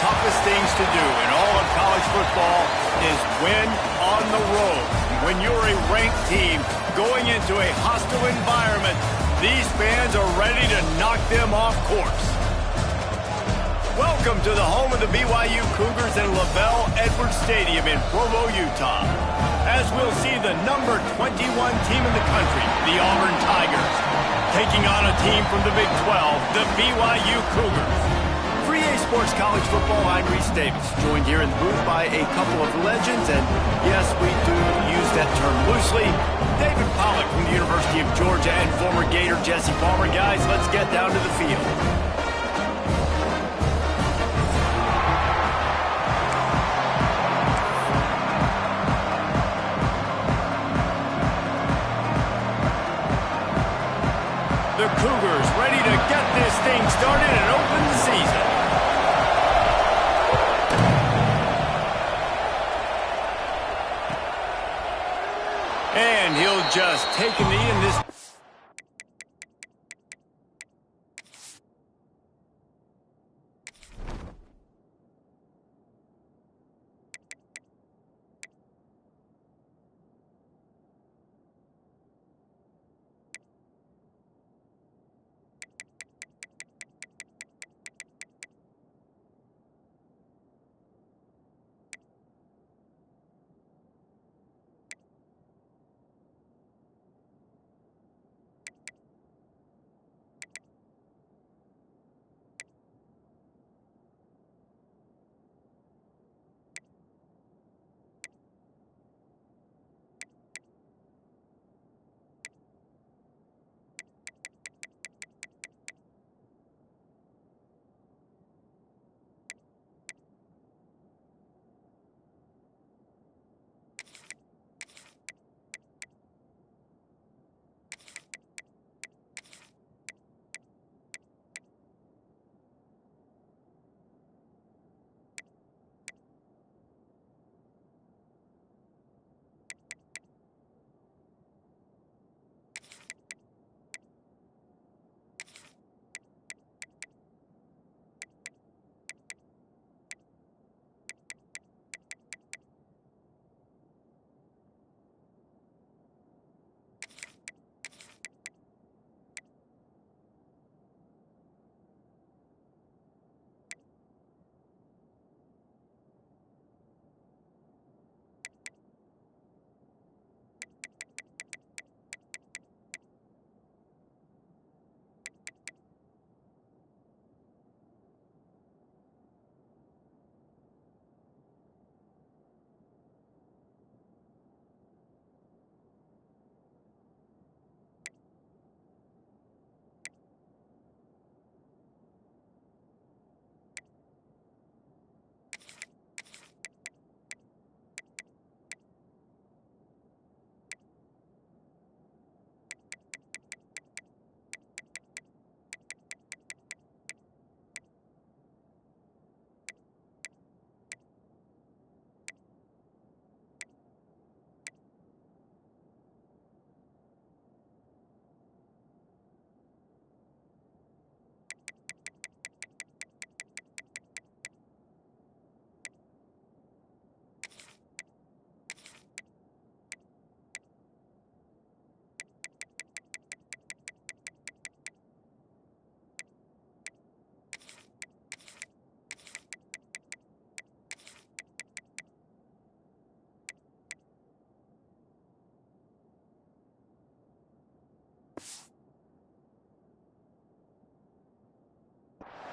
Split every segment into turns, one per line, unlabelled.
toughest things to do in all of college football is win on the road. When you're a ranked team going into a hostile environment, these fans are ready to knock them off course. Welcome to the home of the BYU Cougars in LaVell Edwards Stadium in Provo, Utah. As we'll see the number 21 team in the country, the Auburn Tigers, taking on a team from the Big 12, the BYU Cougars. For EA Sports College Football, I'm Reese Davis, joined here in the booth by a couple of legends, and yes, we do use that term loosely. David Pollack from the University of Georgia and former Gator Jesse Palmer. Guys, let's get down to the field. The Cougars ready to get this thing started and open the season. And he'll just take a knee in this.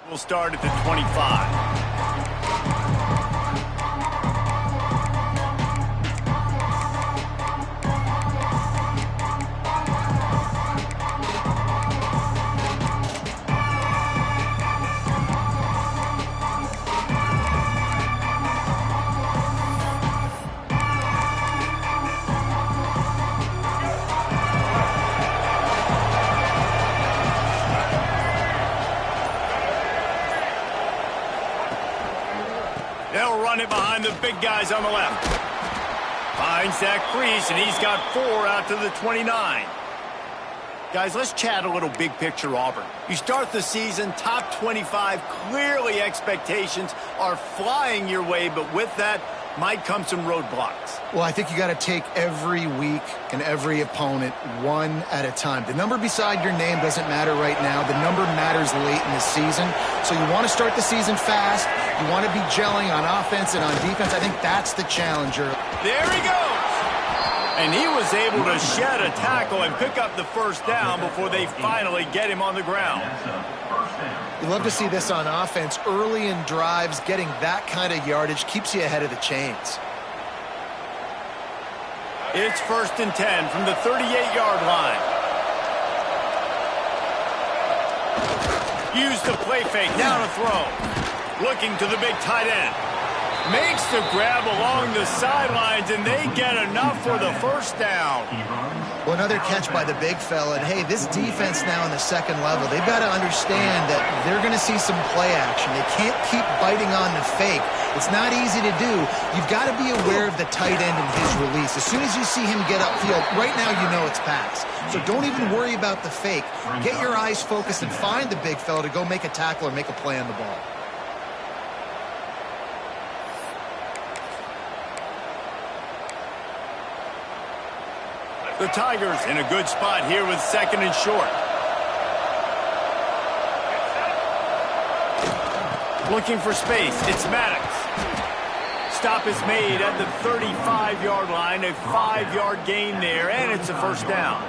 We'll start at the 25. They'll run it behind the big guys on the left. Finds Zach Priest, and he's got 4 out to the 29. Guys, let's chat a little big picture Auburn. You start the season, top 25, clearly expectations are flying your way, but with that might come some roadblocks.
Well, I think you got to take every week and every opponent one at a time. The number beside your name doesn't matter right now. The number matters late in the season. So you want to start the season fast. You want to be gelling on offense and on defense. I think that's the challenger.
There he goes. And he was able to shed a tackle and pick up the first down before they finally get him on the ground.
You love to see this on offense. Early in drives, getting that kind of yardage keeps you ahead of the chains.
It's 1st and 10 from the 38-yard line. Use the play fake, down a throw. Looking to the big tight end. Makes the grab along the sidelines, and they get enough for the first down.
Well, another catch by the big fella. And, hey, this defense now in the second level, they've got to understand that they're going to see some play action. They can't keep biting on the fake. It's not easy to do. You've got to be aware of the tight end and his release. As soon as you see him get upfield, right now you know it's pass. So don't even worry about the fake. Get your eyes focused and find the big fella to go make a tackle or make a play on the ball.
The Tigers in a good spot here with 2nd and short. Looking for space. It's Maddox. Stop is made at the 35-yard line. A 5-yard gain there, and it's a first down.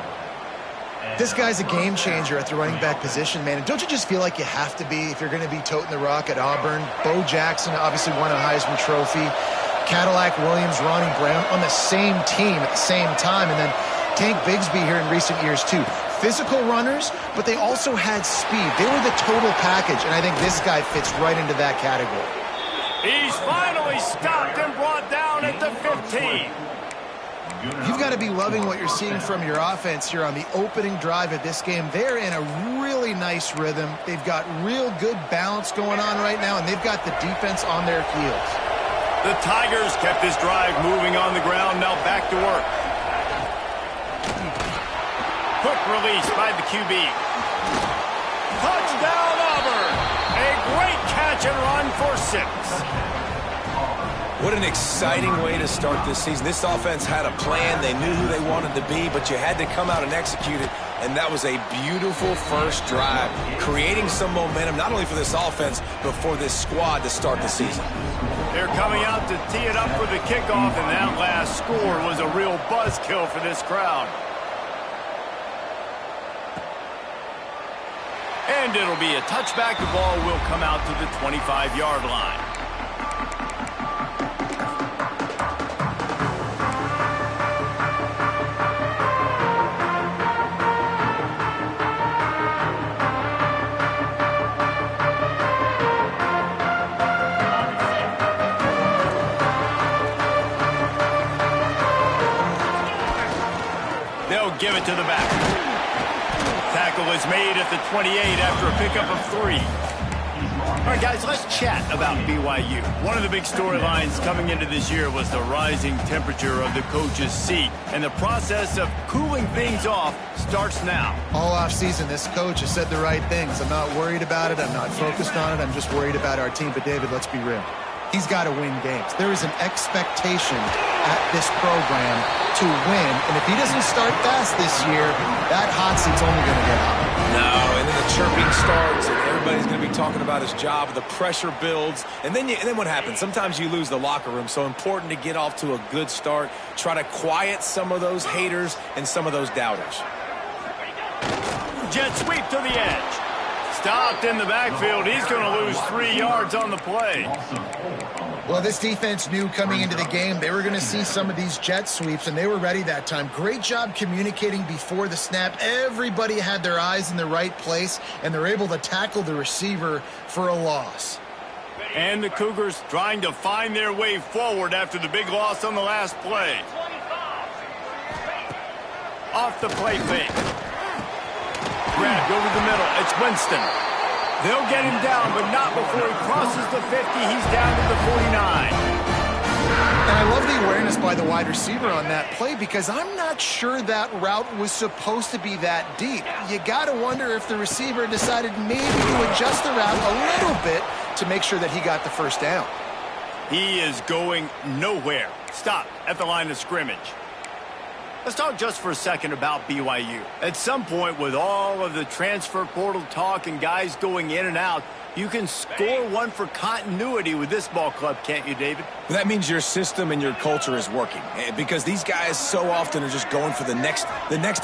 This guy's a game changer at the running back position, man. And don't you just feel like you have to be if you're going to be toting the rock at Auburn? Bo Jackson obviously won a Heisman Trophy. Cadillac Williams, Ronnie Brown on the same team at the same time. And then Tank Bigsby here in recent years, too. Physical runners, but they also had speed. They were the total package, and I think this guy fits right into that category.
He's finally stopped and brought down at the 15.
You've got to be loving what you're seeing from your offense here on the opening drive of this game. They're in a really nice rhythm. They've got real good balance going on right now, and they've got the defense on their heels.
The Tigers kept this drive moving on the ground, now back to work. Quick release by the QB. Touchdown, Auburn! A great catch and run for 6.
What an exciting way to start this season. This offense had a plan. They knew who they wanted to be, but you had to come out and execute it, and that was a beautiful first drive, creating some momentum, not only for this offense, but for this squad to start the season.
They're coming out to tee it up for the kickoff, and that last score was a real buzzkill for this crowd. And it'll be a touchback. The ball will come out to the 25-yard line. They'll give it to the back. Tackle is made at the 28 after a pickup of 3. All right, guys, let's chat about BYU. One of the big storylines coming into this year was the rising temperature of the coach's seat, and the process of cooling things off starts now.
All offseason, this coach has said the right things. I'm not worried about it. I'm not focused on it. I'm just worried about our team. But, David, let's be real. He's got to win games. There is an expectation at this program to win. And if he doesn't start fast this year, that hot seat's only going to get hot.
No, and then the chirping starts, and everybody's going to be talking about his job. The pressure builds, and then what happens? Sometimes you lose the locker room, so important to get off to a good start. Try to quiet some of those haters and some of those doubters.
Jet sweep to the edge. Stopped in the backfield. He's going to lose 3 yards on the play.
Well, this defense knew coming into the game they were going to see some of these jet sweeps, and they were ready that time. Great job communicating before the snap. Everybody had their eyes in the right place, and they're able to tackle the receiver for a loss.
And the Cougars trying to find their way forward after the big loss on the last play. Off the play fake. Grabbed over the middle. It's Winston. They'll get him down, but not before he crosses the 50. He's down to the 49.
And I love the awareness by the wide receiver on that play because I'm not sure that route was supposed to be that deep. You got to wonder if the receiver decided maybe to adjust the route a little bit to make sure that he got the first down.
He is going nowhere. Stop at the line of scrimmage. Let's talk just for a second about BYU. At some point, with all of the transfer portal talk and guys going in and out, you can score one for continuity with this ball club, can't you, David?
That means your system and your culture is working, because these guys so often are just going for the next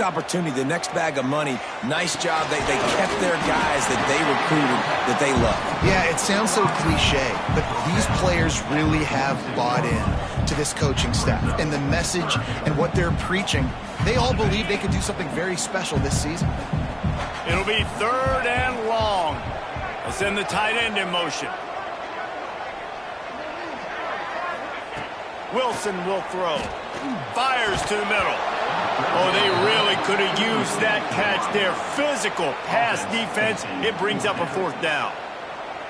opportunity, the next bag of money. Nice job. They kept their guys that they recruited, that they love.
Yeah, it sounds so cliche, but these players really have bought in to this coaching staff and the message and what they're preaching. They all believe they could do something very special this season.
It'll be 3rd and long. Let's send the tight end in motion. Wilson will throw. Fires to the middle. Oh, they really could have used that catch there. Physical pass defense. It brings up a 4th down.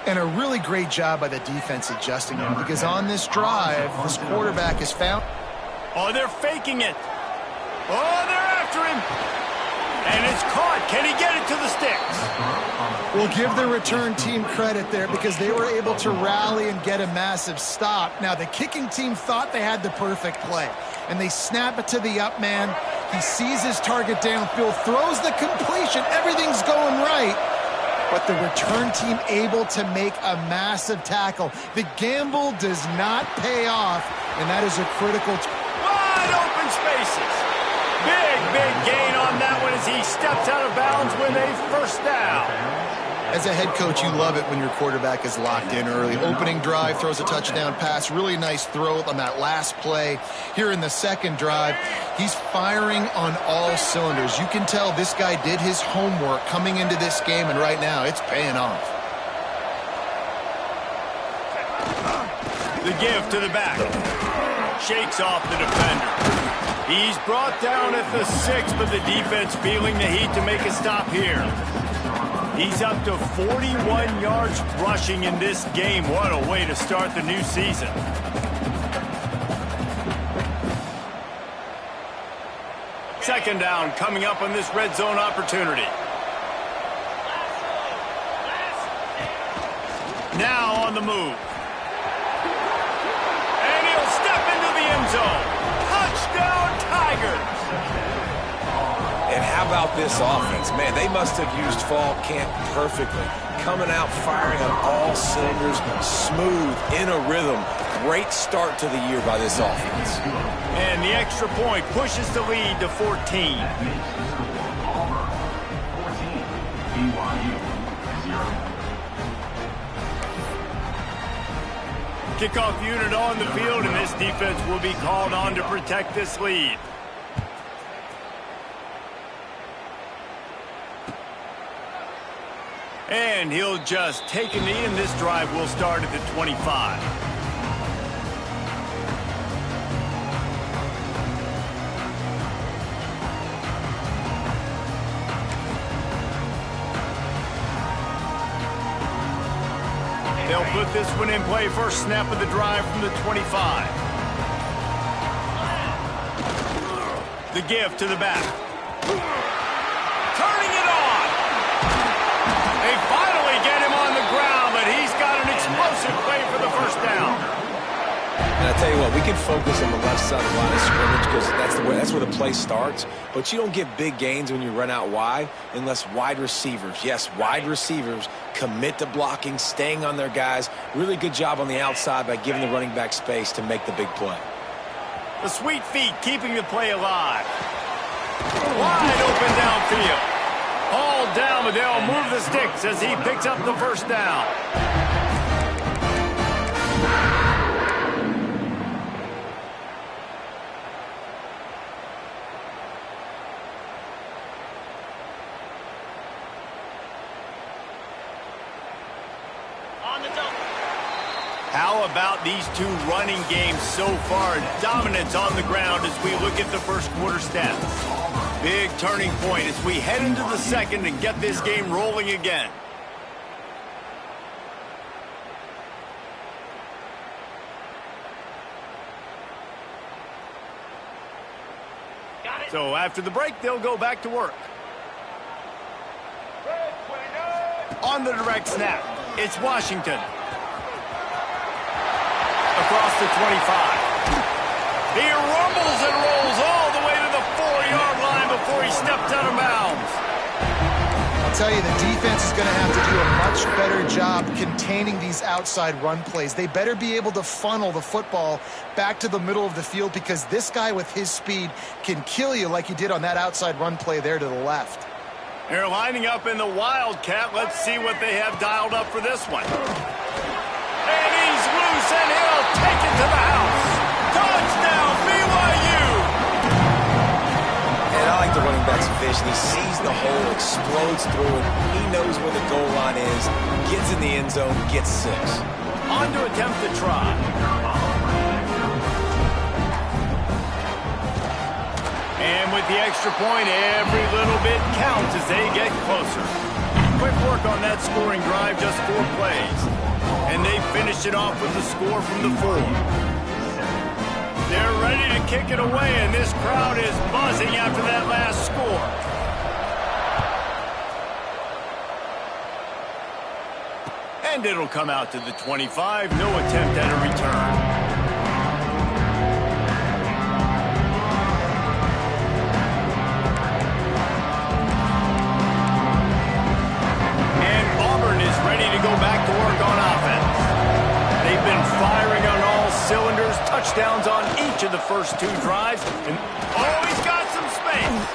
And a really great job by the defense adjusting him because on this drive, this quarterback is found.
Oh, they're faking it. Oh, they're after him. And it's caught. Can he get it to the sticks?
We'll give the return team credit there because they were able to rally and get a massive stop. Now, the kicking team thought they had the perfect play, and they snap it to the up man. He sees his target downfield, throws the completion. Everything's going right. But the return team able to make a massive tackle. The gamble does not pay off, and that is a critical.
Wide open spaces. Big gain on that one as he steps out of bounds with a 1st down.
As a head coach, you love it when your quarterback is locked in early. Opening drive, throws a touchdown pass. Really nice throw on that last play. Here in the 2nd drive, he's firing on all cylinders. You can tell this guy did his homework coming into this game, and right now it's paying off.
The give to the back. Shakes off the defender. He's brought down at the 6, but the defense feeling the heat to make a stop here. He's up to 41 yards rushing in this game. What a way to start the new season. Second down coming up on this red zone opportunity. Now on the move. And he'll step into the end zone. Touchdown, Tigers.
And how about this offense? Man, they must have used fall camp perfectly. Coming out, firing on all cylinders, smooth, in a rhythm. Great start to the year by this offense.
And the extra point pushes the lead to 14. Kickoff unit on the field, and this defense will be called on to protect this lead. And he'll just take a knee, and this drive will start at the 25. They'll put this one in play. First snap of the drive from the 25. The give to the back. Turning it on. They finally get him on the ground, but he's got an explosive play for the 1st down.
And I tell you what, we can focus on the left side of the line of scrimmage because that's where the play starts. But you don't get big gains when you run out wide unless wide receivers, yes, wide receivers, commit to blocking, staying on their guys. Really good job on the outside by giving the running back space to make the big play.
The sweet feet keeping the play alive. Wide open downfield. All down, but they'll move the sticks as he picks up the 1st down. How about these two running games so far? Dominance on the ground as we look at the 1st quarter stats. Big turning point as we head into the 2nd and get this game rolling again. So after the break, they'll go back to work. On the direct snap, it's Washington. Across the 25. He rumbles and rolls all the way to the 4-yard line before he stepped out of bounds.
I'll tell you, the defense is going to have to do a much better job containing these outside run plays. They better be able to funnel the football back to the middle of the field, because this guy with his speed can kill you like he did on that outside run play there to the left.
They're lining up in the Wildcat. Let's see what they have dialed up for this one. And he's loose, and he'll take it to the house. Touchdown, BYU!
And I like the running back's vision. He sees the hole, explodes through it. He knows where the goal line is, gets in the end zone, gets 6.
On to attempt the try. And with the extra point, every little bit counts as they get closer. Quick work on that scoring drive, just 4 plays. And they finished it off with the score from the 4. They're ready to kick it away, and this crowd is buzzing after that last score. And it'll come out to the 25. No attempt at a return. Ready to go back to work on offense. They've been firing on all cylinders, touchdowns on each of the first 2 drives. And, oh, he's got some space.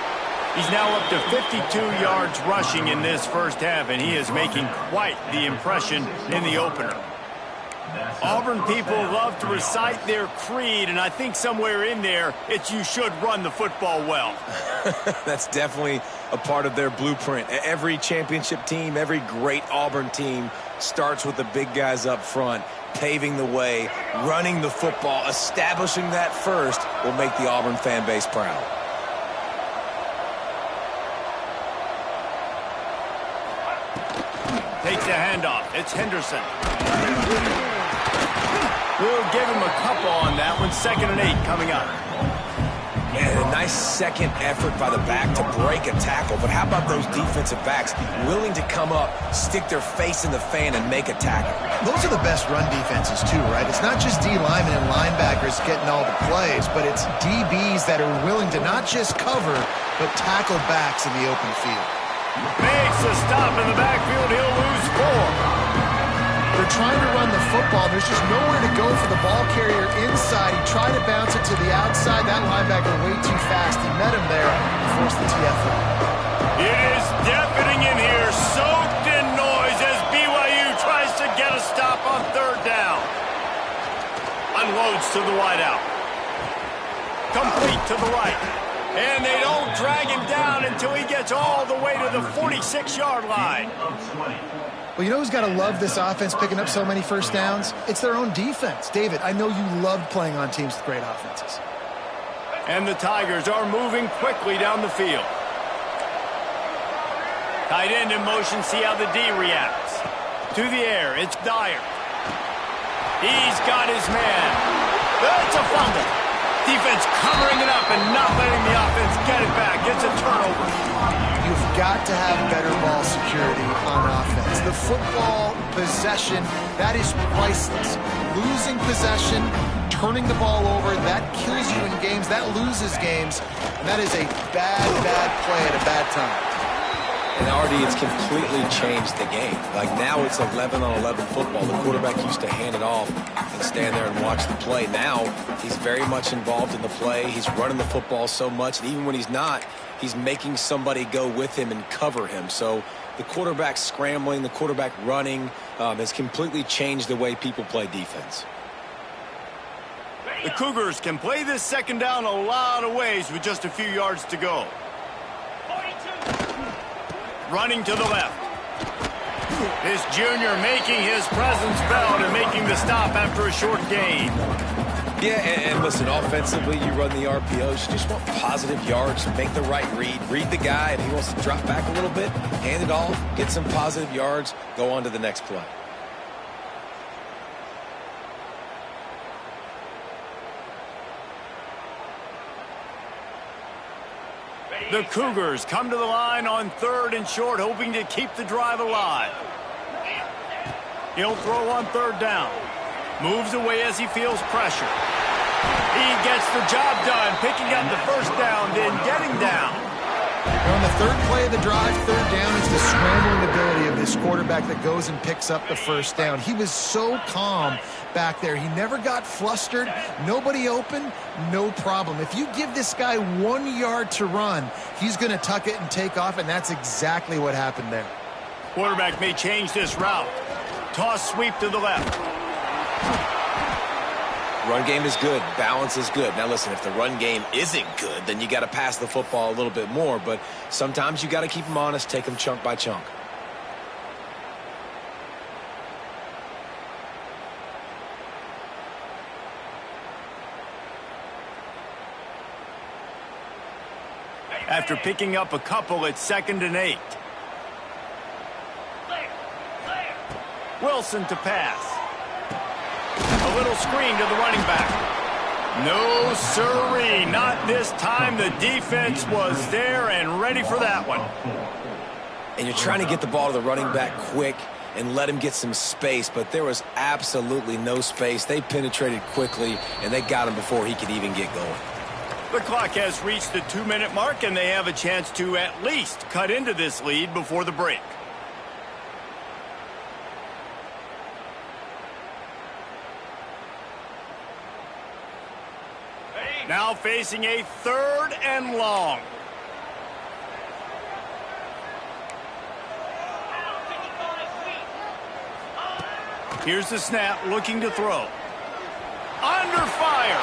He's now up to 52 yards rushing in this first half, and he is making quite the impression in the opener. Auburn people love to recite their creed, and I think somewhere in there, it's you should run the football well.
That's definitely a part of their blueprint. Every championship team, every great Auburn team starts with the big guys up front, paving the way, running the football. Establishing that first will make the Auburn fan base proud.
Takes the handoff. It's Henderson. We'll give him a couple on that one. 2nd and 8 coming up.
And a nice second effort by the back to break a tackle. But how about those defensive backs willing to come up, stick their face in the fan, and make a tackle?
Those are the best run defenses, too, right? It's not just D linemen and linebackers getting all the plays, but it's DBs that are willing to not just cover, but tackle backs in the open field.
Makes a stop in the backfield. He'll lose 4.
They're trying to run the football. There's just nowhere to go for the ball carrier inside. He tried to bounce it to the outside. That linebacker way too fast. He met him there and forced the TFL.
It is deafening in here, soaked in noise as BYU tries to get a stop on 3rd down. Unloads to the wideout. Complete to the right. And they don't drag him down until he gets all the way to the 46-yard line.
Well, you know who's got to love this offense picking up so many first downs? It's their own defense. David, I know you loved playing on teams with great offenses.
And the Tigers are moving quickly down the field. Tight end in motion, see how the D reacts. To the air, it's Dyer. He's got his man. That's a fumble. Defense covering it up and not letting the offense get it back. It's a turnover.
You've got to have better ball security on offense. The football possession, that is priceless. Losing possession, turning the ball over, that kills you in games, that loses games, and that is a bad, bad play at a bad time.
And already it's completely changed the game. Like now it's 11-on-11 football. The quarterback used to hand it off and stand there and watch the play. Now he's very much involved in the play. He's running the football so much, and even when he's not, he's making somebody go with him and cover him. So the quarterback scrambling, the quarterback running has completely changed the way people play defense.
The Cougars can play this 2nd down a lot of ways with just a few yards to go. Running to the left. This junior making his presence felt and making the stop after a short gain.
Yeah, and listen, offensively, you run the RPOs. You just want positive yards, make the right read the guy. If he wants to drop back a little bit, hand it off, get some positive yards, go on to the next play.
The Cougars come to the line on 3rd and short, hoping to keep the drive alive. He'll throw on 3rd down. Moves away as he feels pressure. He gets the job done, picking up the 1st down, then getting down.
On the 3rd play of the drive, 3rd down, it's the scrambling ability of this quarterback that goes and picks up the 1st down. He was so calm back there. He never got flustered. Nobody open, no problem. If you give this guy 1 yard to run, he's going to tuck it and take off, and that's exactly what happened there.
Quarterback may change this route. Toss sweep to the left.
Run game is good. Balance is good. Now, listen, if the run game isn't good, then you got to pass the football a little bit more. But sometimes you got to keep them honest, take them chunk by chunk.
After picking up a couple, it's 2nd and 8. Wilson to pass. A little screen to the running back. No siree, not this time. The defense was there and ready for that one.
And you're trying to get the ball to the running back quick and let him get some space, but there was absolutely no space. They penetrated quickly, and they got him before he could even get going.
The clock has reached the 2-minute mark, and they have a chance to at least cut into this lead before the break. Now facing a 3rd and long. Here's the snap, looking to throw. Under fire.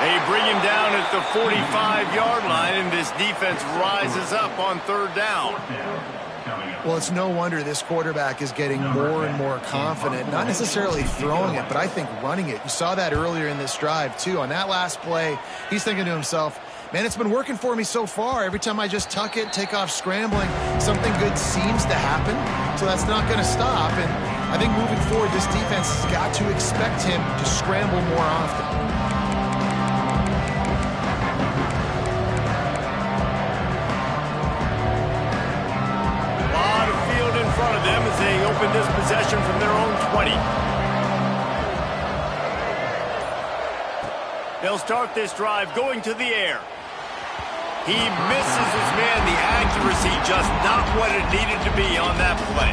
They bring him down at the 45-yard line, and this defense rises up on 3rd down.
Well, it's no wonder this quarterback is getting more and more confident, not necessarily throwing it, but I think running it. You saw that earlier in this drive, too. On that last play, he's thinking to himself, man, it's been working for me so far. Every time I just tuck it, take off scrambling, something good seems to happen, so that's not going to stop. And I think moving forward, this defense has got to expect him to scramble more often.
Of them as they open this possession from their own 20. They'll start this drive going to the air. He misses his man. The accuracy just not what it needed to be on that play.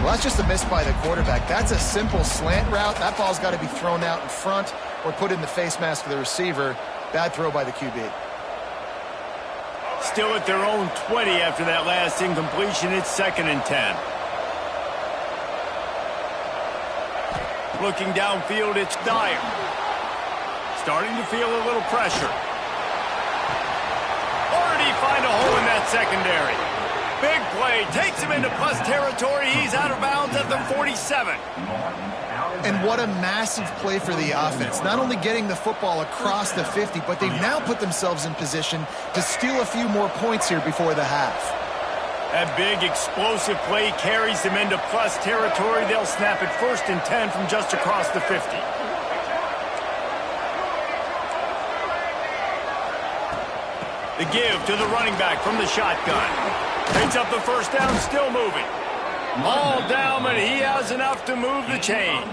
Well, that's just a miss by the quarterback. That's a simple slant route. That ball's got to be thrown out in front or put in the face mask of the receiver. Bad throw by the QB.
Still at their own 20 after that last incompletion. It's 2nd and 10. Looking downfield, it's Dyer. Starting to feel a little pressure. Already find a hole in that secondary. Big play. Takes him into plus territory. He's out of bounds at the 47.
And what a massive play for the offense. Not only getting the football across the 50, but they've now put themselves in position to steal a few more points here before the half.
That big explosive play carries them into plus territory. They'll snap it 1st and 10 from just across the 50. The give to the running back from the shotgun. Picks up the 1st down, still moving. All down, but he has enough to move the chains.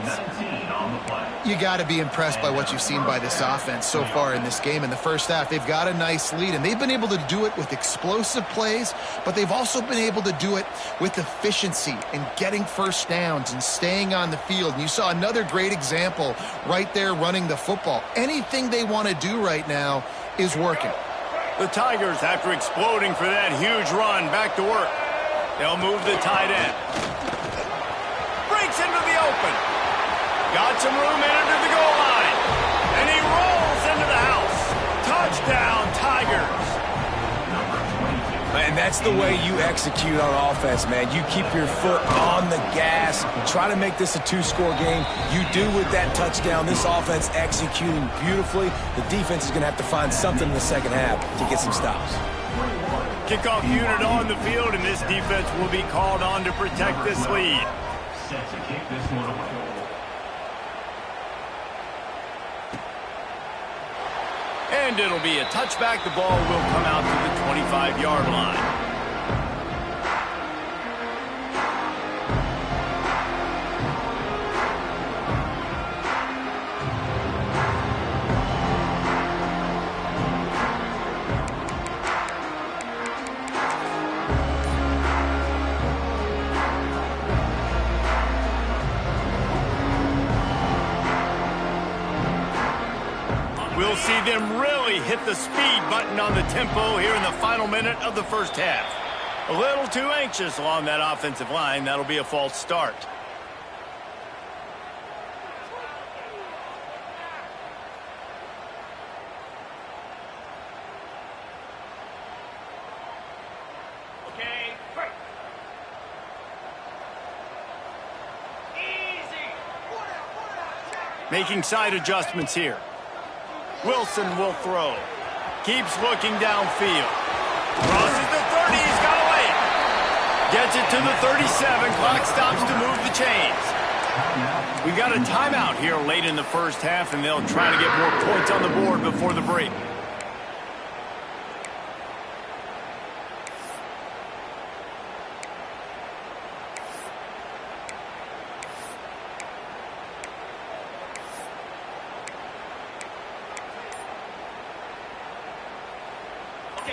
You got to be impressed by what you've seen by this offense so far in this game. In the first half, they've got a nice lead, and they've been able to do it with explosive plays, but they've also been able to do it with efficiency and getting 1st downs and staying on the field. And you saw another great example right there running the football. Anything they want to do right now is working.
The Tigers, after exploding for that huge run, back to work. They'll move the tight end. Breaks into the open. Got some room in under the goal line. And he rolls into the house. Touchdown, Tigers.
And that's the way you execute on offense, man. You keep your foot on the gas. Try to make this a 2-score game. You do with that touchdown. This offense executing beautifully. The defense is going to have to find something in the second half to get some stops.
Kickoff unit on the field, and this defense will be called on to protect this lead.
Set to kick this one away.
And it'll be a touchback. The ball will come out to the 25-yard line. We'll see them really hit the speed button on the tempo here in the final minute of the first half. A little too anxious along that offensive line. That'll be a false start.
Okay, break. Easy.
Making side adjustments here. Wilson will throw. Keeps looking downfield. Crosses the 30. He's got to lay it. Gets it to the 37. Clock stops to move the chains. We've got a timeout here late in the first half, and they'll try to get more points on the board before the break.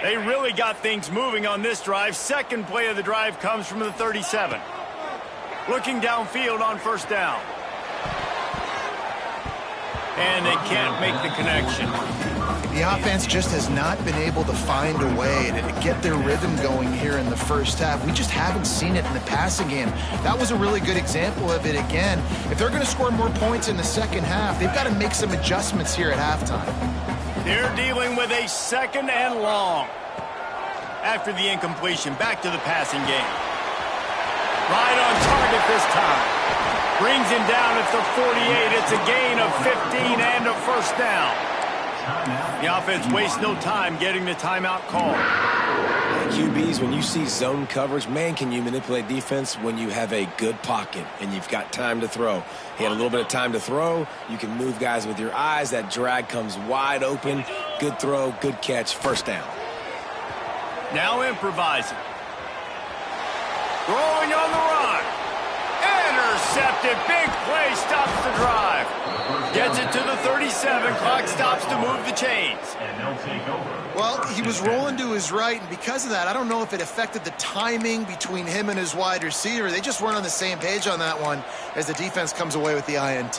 They really got things moving on this drive. Second play of the drive comes from the 37. Looking downfield on first down. And they can't make the connection.
The offense just has not been able to find a way to get their rhythm going here in the first half. We just haven't seen it in the passing game. That was a really good example of it again. If they're going to score more points in the second half, they've got to make some adjustments here at halftime.
They're dealing with a second and long. After the incompletion, back to the passing game. Right on target this time. Brings him down at the 48. It's a gain of 15 and a first down. The offense wastes no time getting the timeout call.
QBs, when you see zone coverage, man, can you manipulate defense when you have a good pocket and you've got time to throw. He had a little bit of time to throw. You can move guys with your eyes. That drag comes wide open. Good throw, good catch, first down.
Now improvising. Throwing on the run. Intercepted. Big play stops the drive. Gets it to the 37. Clock stops to move the chains.
And they'll take over.
Well, he was rolling to his right, and because of that, I don't know if it affected the timing between him and his wide receiver. They just weren't on the same page on that one as the defense comes away with the INT.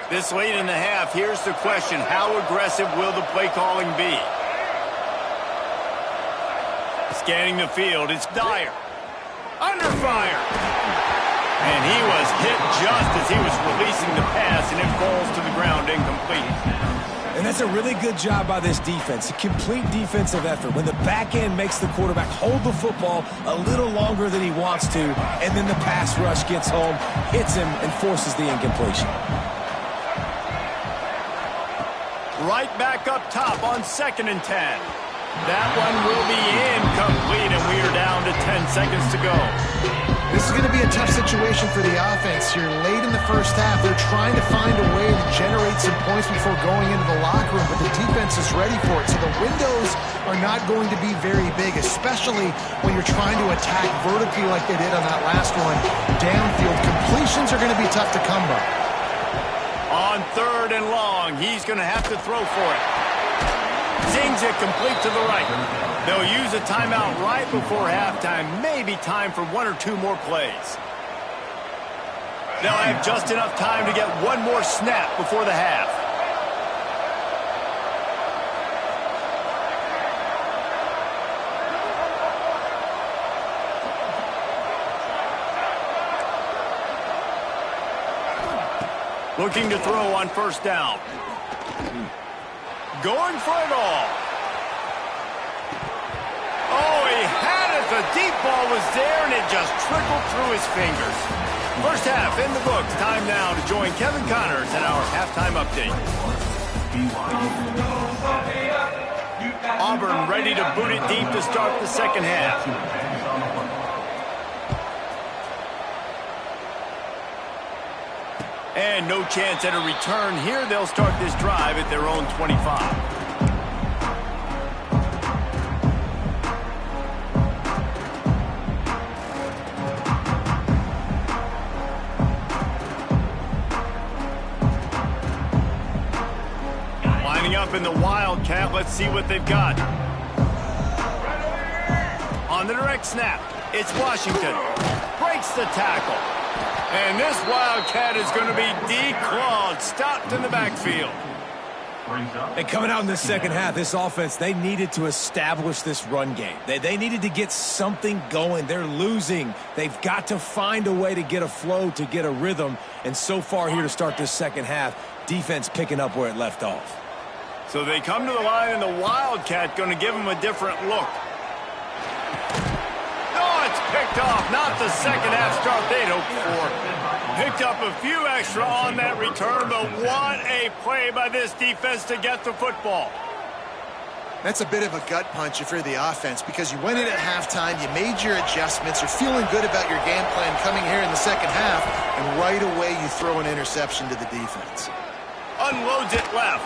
This late in the half, here's the question. How aggressive will the play calling be? Scanning the field, it's Dyer. Under fire. And he was hit just as he was releasing the pass, and it falls to the ground incomplete.
And that's a really good job by this defense, a complete defensive effort. When the back end makes the quarterback hold the football a little longer than he wants to, and then the pass rush gets home, hits him, and forces the incompletion.
Right back up top on 2nd and 10. That one will be incomplete, and we are down to 10 seconds to go.
This is going to be a tough situation for the offense here. Late in the first half, they're trying to find a way to generate some points before going into the locker room, but the defense is ready for it. So the windows are not going to be very big, especially when you're trying to attack vertically like they did on that last one. Downfield completions are going to be tough to come by.
On 3rd and long, he's going to have to throw for it. Zings it complete to the right. They'll use a timeout right before halftime. Maybe time for 1 or 2 more plays. They'll have just enough time to get one more snap before the half. Looking to throw on first down. Going for it all. Oh, he had it. The deep ball was there, and it just trickled through his fingers. First half in the books. Time now to join Kevin Connors in our halftime update. Auburn ready to boot it deep to start the second half. And no chance at a return here. They'll start this drive at their own 25. Lining up in the Wildcat. Let's see what they've got. On the direct snap, it's Washington. Breaks the tackle. And this Wildcat is going to be declawed, stopped in the backfield.
And coming out in the second half, this offense, they needed to establish this run game. They needed to get something going. They're losing. They've got to find a way to get a flow, to get a rhythm. And so far here to start this second half, defense picking up where it left off.
So they come to the line, and the Wildcat going to give them a different look. It's picked off, not the second half start they'd hoped for. Picked up a few extra on that return, but what a play by this defense to get the football.
That's a bit of a gut punch if you're the offense, because you went in at halftime, you made your adjustments, you're feeling good about your game plan coming here in the second half, and right away you throw an interception to the defense.
Unloads it left.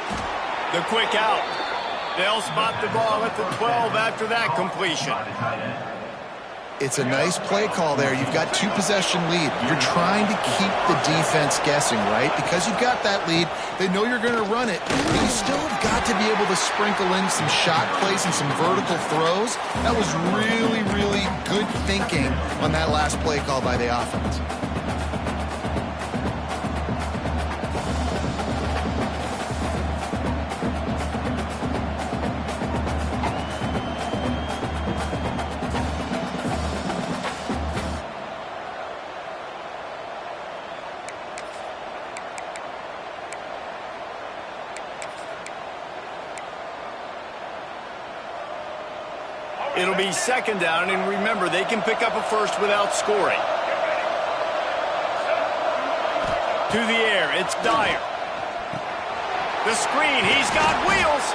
The quick out. They'll spot the ball at the 12 after that completion.
It's a nice play call there. You've got 2-possession lead. You're trying to keep the defense guessing, right? Because you've got that lead, they know you're going to run it, but you still have got to be able to sprinkle in some shot plays and some vertical throws. That was really, really good thinking on that last play call by the offense.
It'll be second down, and remember, they can pick up a first without scoring. To the air, it's Dyer. The screen, he's got wheels.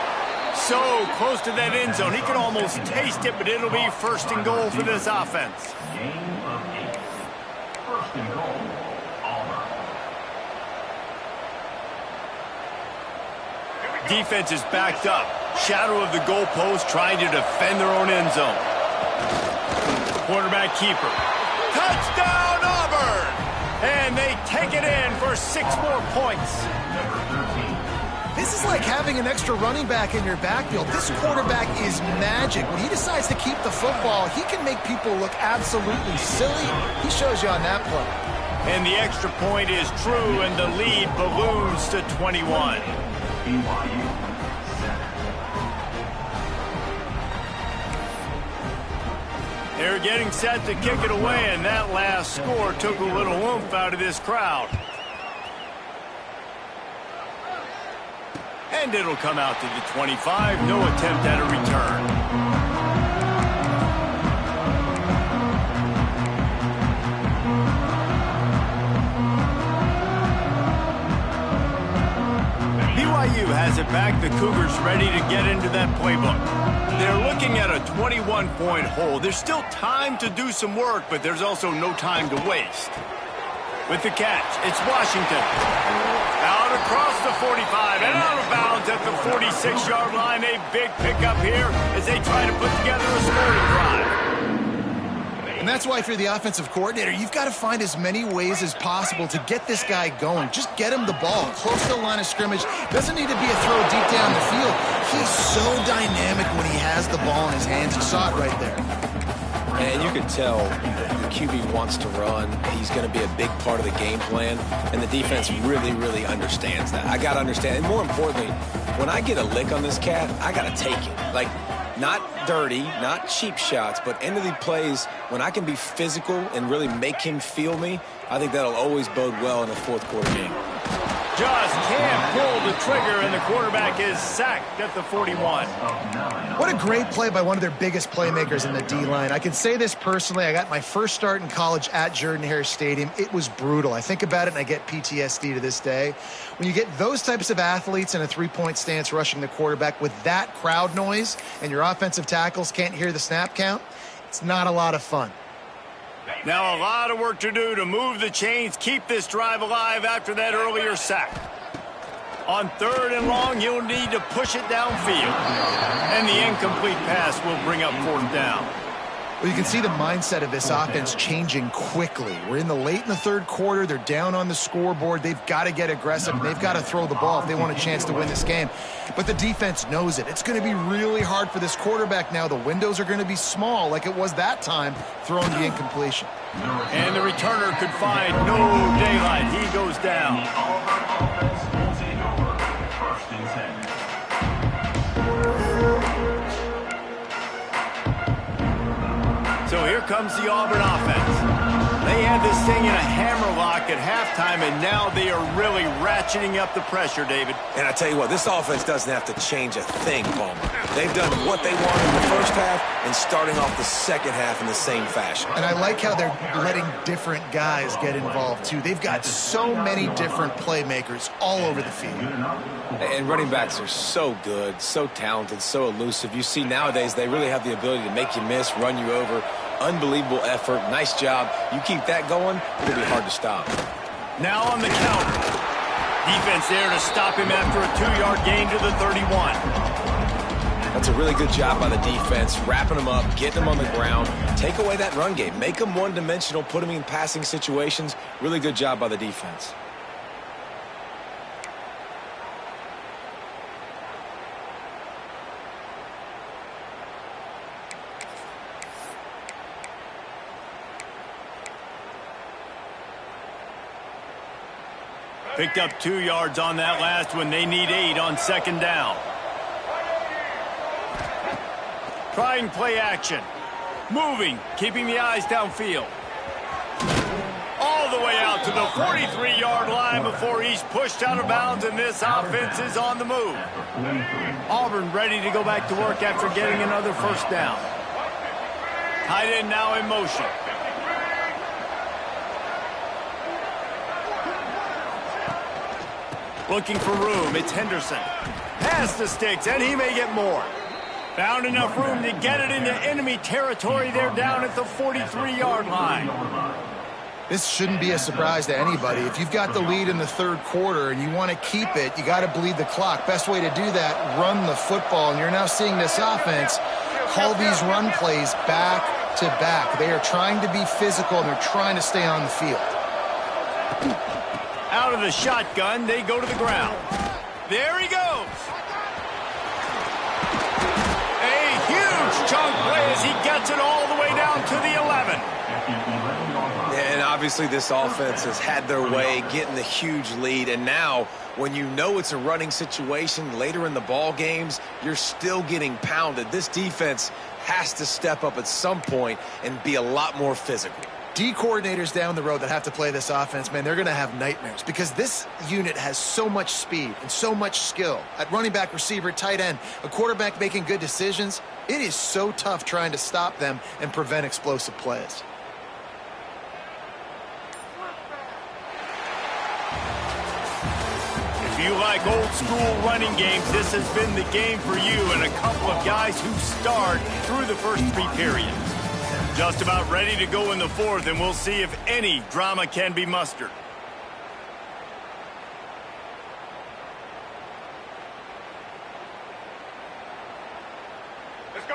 So close to that end zone, he can almost taste it, but it'll be first and goal for this offense.
Gain of 8. First and goal, Auburn.
Defense is backed up. Shadow of the goalpost, trying to defend their own end zone. Quarterback keeper. Touchdown, Auburn! And they take it in for 6 more points.
This is like having an extra running back in your backfield. This quarterback is magic. When he decides to keep the football, he can make people look absolutely silly. He shows you on that play.
And the extra point is true, and the lead balloons to 21. They're getting set to kick it away, and that last score took a little oomph out of this crowd. And it'll come out to the 25. No attempt at a return. BYU has it back. The Cougars ready to get into that playbook. They're looking at a 21-point hole. There's still time to do some work, but there's also no time to waste. With the catch, it's Washington. Out across the 45 and out of bounds at the 46-yard line. A big pickup here as they try to put together a scoring drive.
And that's why if you're the offensive coordinator, you've got to find as many ways as possible to get this guy going. Just get him the ball close to the line of scrimmage. Doesn't need to be a throw deep down the field. He's so dynamic when he has the ball in his hands. You saw it right there.
And you can tell the QB wants to run. He's going to be a big part of the game plan. And the defense really, really understands that. I got to understand. And more importantly, when I get a lick on this cat, I got to take it. Like, not dirty, not cheap shots, but end of the plays, when I can be physical and really make him feel me, I think that'll always bode well in a fourth quarter game.
Just can't pull the trigger, and the quarterback is sacked at the 41.
What a great play by one of their biggest playmakers in the D-line. I can say this personally. I got my first start in college at Jordan-Hare Stadium. It was brutal. I think about it, and I get PTSD to this day. When you get those types of athletes in a three-point stance rushing the quarterback with that crowd noise and your offensive tackles can't hear the snap count, it's not a lot of fun.
Now a lot of work to do to move the chains, keep this drive alive after that earlier sack. On 3rd and long, he'll need to push it downfield. And the incomplete pass will bring up 4th down.
Well, you can see the mindset of this offense changing quickly. We're in the late in the 3rd quarter. They're down on the scoreboard. They've got to get aggressive, and they've got to throw the ball if they want a chance to win this game. But the defense knows it. It's going to be really hard for this quarterback now. The windows are going to be small like it was that time, throwing the incompletion.
And the returner could find no daylight. He goes down. So here comes the Auburn offense. They had this thing in a hammerlock at halftime, and now they are really ratcheting up the pressure, David.
And I tell you what, this offense doesn't have to change a thing, Palmer. They've done what they wanted in the first half and starting off the second half in the same fashion.
And I like how they're letting different guys get involved, too. They've got so many different playmakers all over the field.
And running backs are so good, so talented, so elusive. You see nowadays they really have the ability to make you miss, run you over. Unbelievable effort. Nice job. You keep that going, it'll be hard to stop.
Now on the counter. Defense there to stop him after a 2-yard gain to the 31.
That's a really good job by the defense, wrapping them up, getting them on the ground. Take away that run game. Make them one-dimensional, put them in passing situations. Really good job by the defense.
Picked up 2 yards on that last one. They need 8 on 2nd down. Trying play action. Moving, keeping the eyes downfield. All the way out to the 43-yard line before he's pushed out of bounds, and this offense is on the move. Auburn ready to go back to work after getting another 1st down. Tight end now in motion. Looking for room, it's Henderson. Pass the sticks, and he may get more. Found enough room to get it into enemy territory. They're down at the 43-yard line.
This shouldn't be a surprise to anybody. If you've got the lead in the 3rd quarter and you want to keep it, you got to bleed the clock. Best way to do that, run the football. And you're now seeing this offense call these run plays back to back. They are trying to be physical, and they're trying to stay on the field.
Out of the shotgun, they go to the ground. There he goes. A huge chunk play as he gets it all the way down to the 11.
And obviously this offense has had their way getting the huge lead. And now when you know it's a running situation later in the ball games, you're still getting pounded. This defense has to step up at some point and be a lot more physical.
D coordinators down the road that have to play this offense, man, they're going to have nightmares because this unit has so much speed and so much skill. At running back, receiver, tight end, a quarterback making good decisions, it is so tough trying to stop them and prevent explosive plays.
If you like old school running games, this has been the game for you and a couple of guys who starred through the first 3 periods. Just about ready to go in the 4th, and we'll see if any drama can be mustered.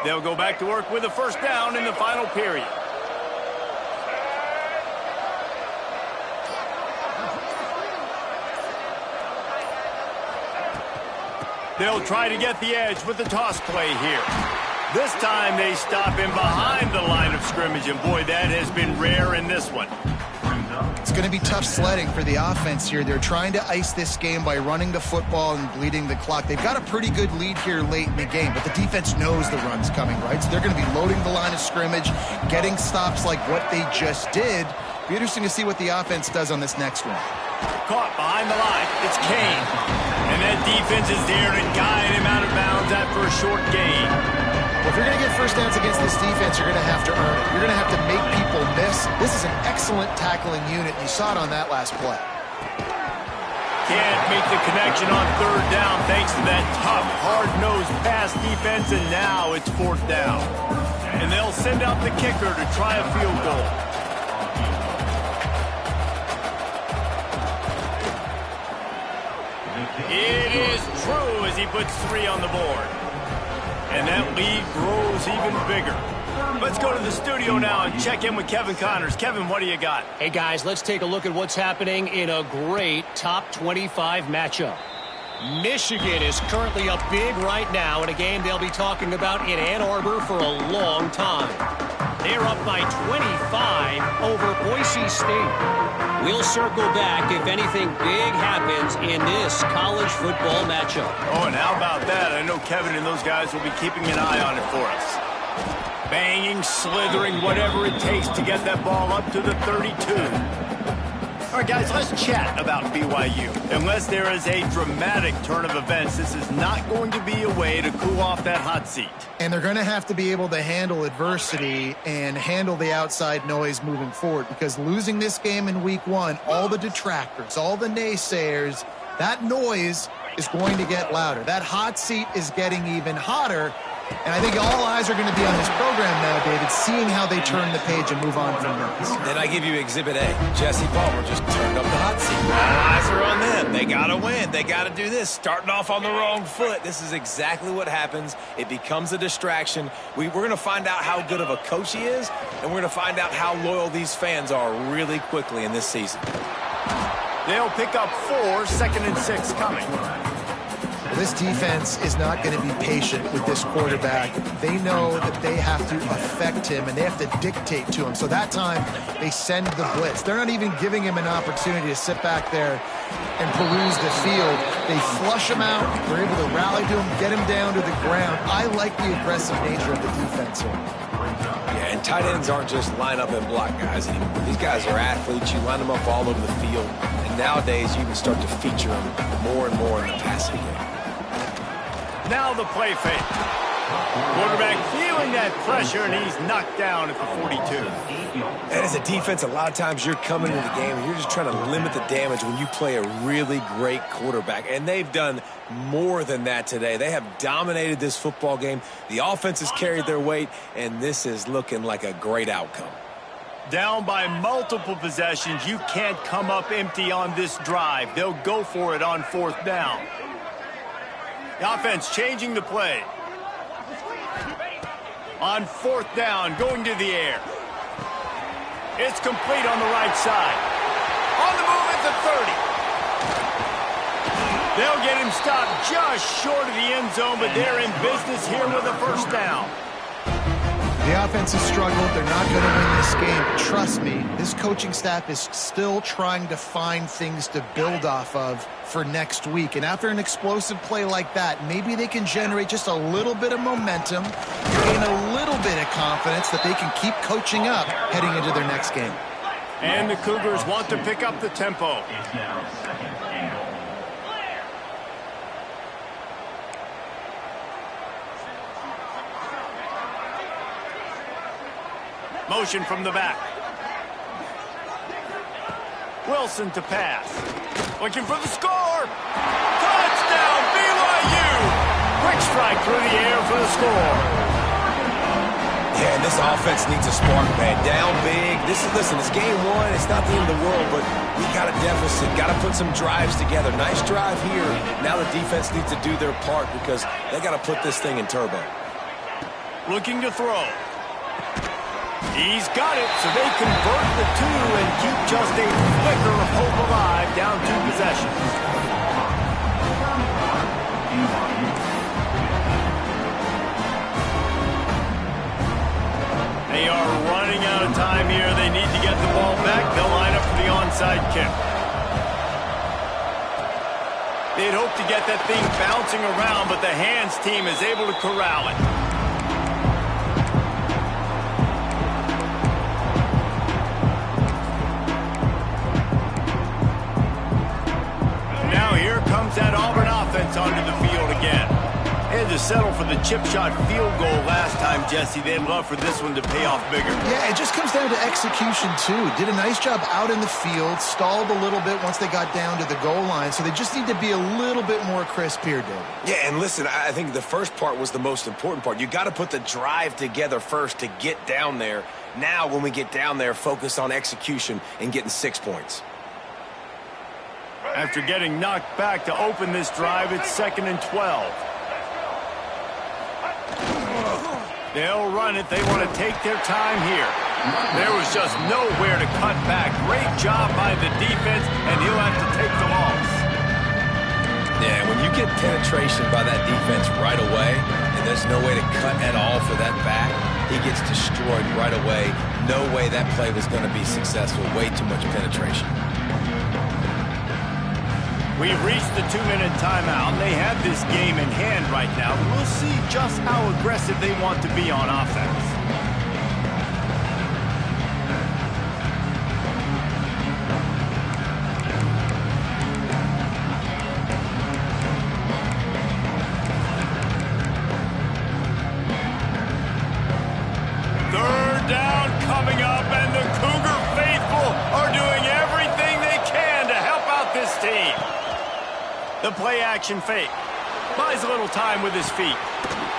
They'll go back to work with a 1st down in the final period. They'll try to get the edge with the toss play here. This time they stop him behind the line of scrimmage, and boy, that has been rare in this one.
It's going to be tough sledding for the offense here. They're trying to ice this game by running the football and bleeding the clock. They've got a pretty good lead here late in the game, but the defense knows the run's coming, right? So they're going to be loading the line of scrimmage, getting stops like what they just did. Be interesting to see what the offense does on this next one.
Caught behind the line. It's Kane. And that defense is there to guide him out of bounds after a short gain.
Well, if you're going to get 1st downs against this defense, you're going to have to earn it. You're going to have to make people miss. This is an excellent tackling unit. You saw it on that last play.
Can't make the connection on 3rd down thanks to that tough, hard-nosed pass defense, and now it's 4th down. And they'll send out the kicker to try a field goal. It is true as he puts 3 on the board. And that lead grows even bigger. Let's go to the studio now and check in with Kevin Connors. Kevin, what do you got?
Hey, guys, let's take a look at what's happening in a great top 25 matchup. Michigan is currently up big right now in a game they'll be talking about in Ann Arbor for a long time. They're up by 25 over Boise State. We'll circle back if anything big happens in this college football matchup.
Oh, and how about that? I know Kevin and those guys will be keeping an eye on it for us. Banging, slithering, whatever it takes to get that ball up to the 32. All right, guys, let's chat about BYU. Unless there is a dramatic turn of events, this is not going to be a way to cool off that hot seat.
And they're going to have to be able to handle adversity and handle the outside noise moving forward, because losing this game in week 1, all the detractors, all the naysayers, that noise is going to get louder. That hot seat is getting even hotter. And I think all eyes are going to be on this program now, David, seeing how they turn the page and move on from this.
Then I give you Exhibit A. Jesse Palmer just turned up the hot seat. All eyes are on them. They got to win. They got to do this. Starting off on the wrong foot. This is exactly what happens. It becomes a distraction. We're going to find out how good of a coach he is, and we're going to find out how loyal these fans are really quickly in this season.
They'll pick up 4, 2nd and 6 coming.
This defense is not going to be patient with this quarterback. They know that they have to affect him and they have to dictate to him. So that time, they send the blitz. They're not even giving him an opportunity to sit back there and peruse the field. They flush him out. They're able to rally to him, get him down to the ground. I like the aggressive nature of the defense here.
Yeah, and tight ends aren't just line up and block guys anymore. These guys are athletes. You line them up all over the field. And nowadays, you can start to feature them more and more in the passing game.
Now the play fake. Quarterback feeling that pressure, and he's knocked down at the 42.
And as a defense, a lot of times you're coming into the game and you're just trying to limit the damage when you play a really great quarterback. And they've done more than that today. They have dominated this football game. The offense has carried their weight, and this is looking like a great outcome.
Down by multiple possessions, you can't come up empty on this drive. They'll go for it on 4th down. The offense changing the play. On 4th down, going to the air. It's complete on the right side. On the move at the 30. They'll get him stopped just short of the end zone, but they're in business here with a 1st down.
The offense has struggled. They're not going to win this game. But trust me, this coaching staff is still trying to find things to build off of for next week. And after an explosive play like that, maybe they can generate just a little bit of momentum, gain a little bit of confidence that they can keep coaching up heading into their next game.
And the Cougars want to pick up the tempo. Motion from the back. Wilson to pass. Looking for the score. Touchdown, BYU. Quick strike through the air for the score.
Yeah, and this offense needs a spark, man. Down big. Listen, it's game 1. It's not the end of the world, but we got a deficit. Got to put some drives together. Nice drive here. Now the defense needs to do their part because they got to put this thing in turbo.
Looking to throw. He's got it, so they convert the 2 and keep just a flicker of hope alive, down 2 possessions. They are running out of time here. They need to get the ball back. They'll line up for the onside kick. They'd hope to get that thing bouncing around, but the hands team is able to corral it. That Auburn offense onto the field again. They had to settle for the chip shot field goal last time, Jesse. They'd love for this one to pay off bigger.
Yeah, it just comes down to execution, too. Did a nice job out in the field, stalled a little bit once they got down to the goal line, so they just need to be a little bit more crisp here, David.
Yeah, and listen, I think the first part was the most important part. You got to put the drive together first to get down there. Now, when we get down there, focus on execution and getting 6 points.
After getting knocked back to open this drive, it's 2nd and 12. They'll run it. They want to take their time here. There was just nowhere to cut back. Great job by the defense, and he'll have to take the loss.
Yeah, when you get penetration by that defense right away, and there's no way to cut at all for that back, he gets destroyed right away. No way that play was going to be successful. Way too much penetration.
We've reached the 2-minute timeout. They have this game in hand right now. We'll see just how aggressive they want to be on offense. Third down coming up, and the Cougar faithful are doing everything they can to help out this team. The play-action fake. Buys a little time with his feet.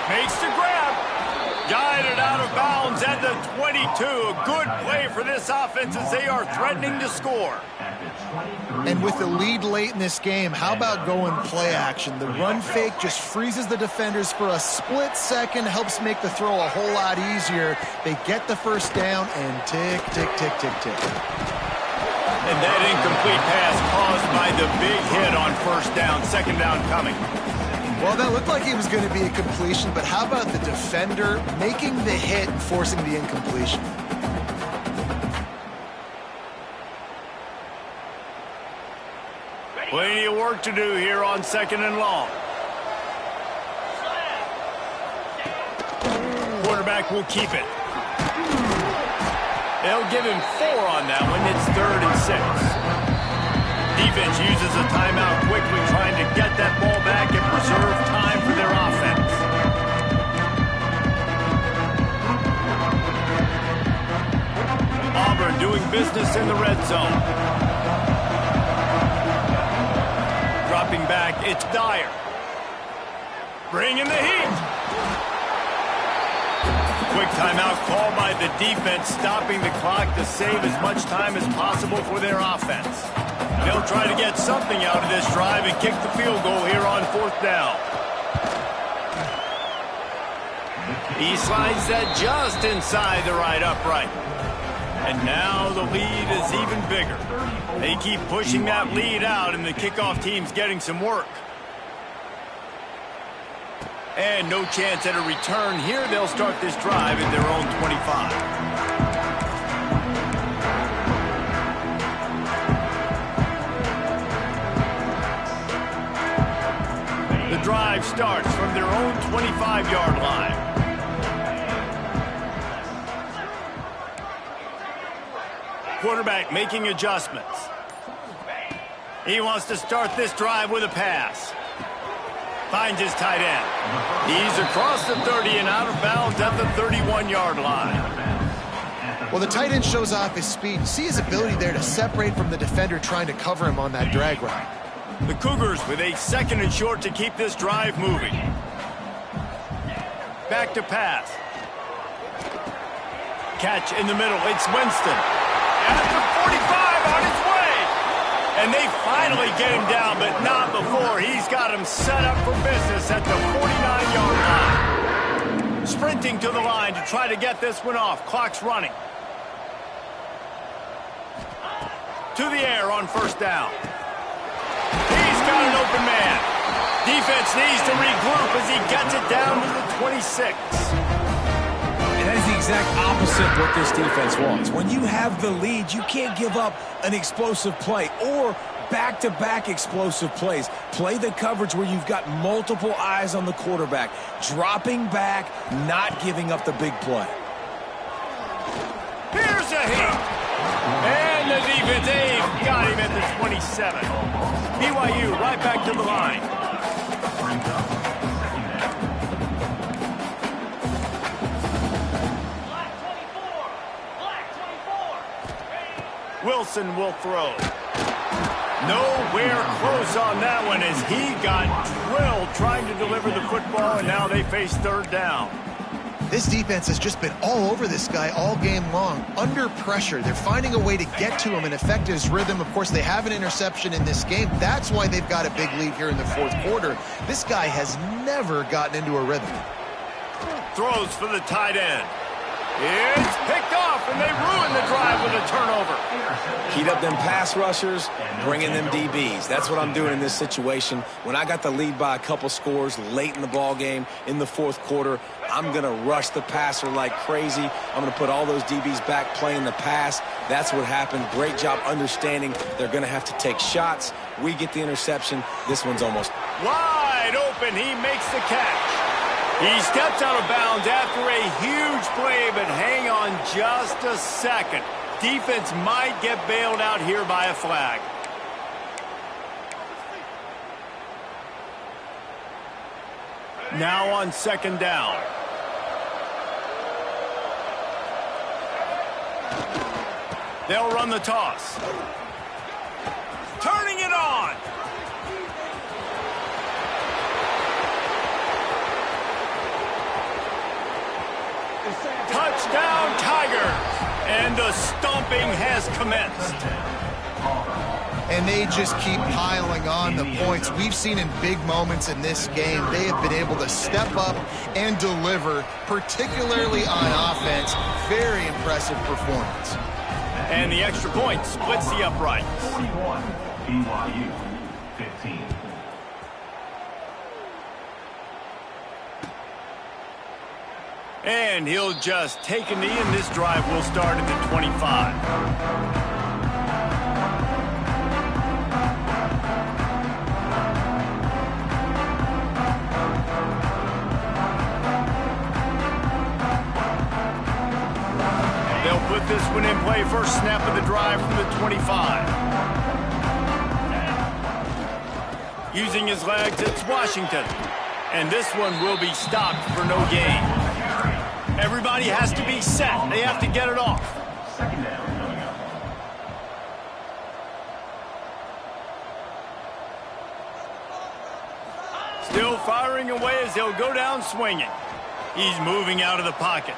Makes the grab. Guided out of bounds at the 22. A good play for this offense as they are threatening to score.
And with the lead late in this game, how about going play action? The run fake just freezes the defenders for a split second, helps make the throw a whole lot easier. They get the first down and tick, tick, tick, tick, tick.
And that incomplete pass caused by the big hit on first down. 2nd down coming.
Well, that looked like it was going to be a completion, but how about the defender making the hit and forcing the incompletion?
Plenty of work to do here on 2nd and long. Quarterback will keep it. They'll give him 4 on that one. It's 3rd and 6. Defense uses a timeout quickly, trying to get that ball back and preserve time for their offense. Auburn doing business in the red zone. Dropping back, it's Dyer. Bringing the heat. Quick timeout called by the defense, stopping the clock to save as much time as possible for their offense. They'll try to get something out of this drive and kick the field goal here on 4th down. He slides that just inside the right upright. And now the lead is even bigger. They keep pushing that lead out, and the kickoff team's getting some work. And no chance at a return here. They'll start this drive at their own 25. The drive starts from their own 25-yard line. Quarterback making adjustments. He wants to start this drive with a pass. Finds his tight end. He's across the 30 and out of bounds at the 31-yard line.
Well, the tight end shows off his speed. See his ability there to separate from the defender trying to cover him on that drag route.
The Cougars with a 2nd and short to keep this drive moving. Back to pass. Catch in the middle. It's Winston. At the 45 on his way. And they finally get him down, but not before. He's got him set up for business at the 49-yard line. Sprinting to the line to try to get this one off. Clock's running. To the air on 1st down. He's got an open man. Defense needs to regroup as he gets it down to the 26.
And that is the exact opposite of what this defense wants. When you have the lead, you can't give up an explosive play or back-to-back explosive plays. Play the coverage where you've got multiple eyes on the quarterback, dropping back, not giving up the big play.
Here's a hit. And the defense, they've got him at the 27. BYU right back to the line. Wilson will throw. Nowhere close on that one as he got drilled trying to deliver the football, and now they face 3rd down.
This defense has just been all over this guy all game long, under pressure. They're finding a way to get to him and affect his rhythm. Of course, they have an interception in this game. That's why they've got a big lead here in the fourth quarter. This guy has never gotten into a rhythm.
Throws for the tight end. It's picked off, and they ruin the drive with a turnover.
Heat up them pass rushers, bring in them DBs. That's what I'm doing in this situation. When I got the lead by a couple scores late in the ball game in the fourth quarter, I'm going to rush the passer like crazy. I'm going to put all those DBs back playing the pass. That's what happened. Great job understanding they're going to have to take shots. We get the interception. This one's almost
Wide open. He makes the catch. He steps out of bounds after a huge play, but hang on just a second. Defense might get bailed out here by a flag. Now on second down. They'll run the toss. Turning it on. Touchdown, Tigers! And the stomping has commenced.
And they just keep piling on the points. We've seen in big moments in this game, they have been able to step up and deliver, particularly on offense. Very impressive performance.
And the extra point splits the uprights.
41, BYU 15.
And he'll just take a knee, and this drive will start at the 25. They'll put this one in play. First snap of the drive from the 25. Using his legs, it's Washington. And this one will be stopped for no gain. Everybody has to be set. They have to get it off.
Second down coming up.
Still firing away as he'll go down swinging. He's moving out of the pocket.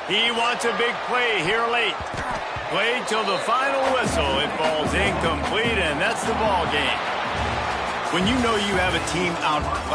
He wants a big play here late. Played till the final whistle. It falls incomplete, and that's the ball game. When you know you have a team outclassed,